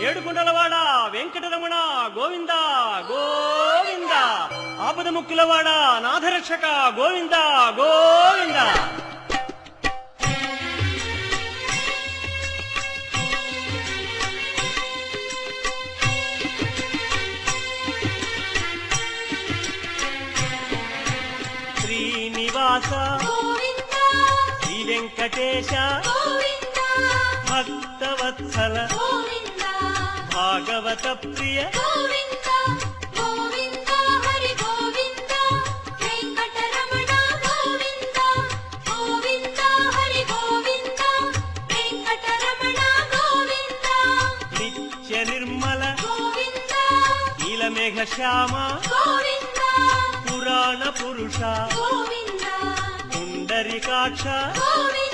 ఏడుకొండలవాడ వెంకటరమణ గోవింద గోవింద, ఆపద ముక్కులవాడ నాథరక్షక గోవింద గోవింద. శ్రీనివాస శ్రీ వెంకటేశ భక్తవత్సల భాగవత ప్రియ గోవింద గోవింద హరి గోవింద వెంకటరమణ గోవింద గోవింద హరి గోవింద వెంకటరమణ గోవింద నిత్య నిర్మల గోవింద నీలమేఘ శ్యామ గోవింద పురాణ పురుష గోవింద పుండరీకాక్ష గోవింద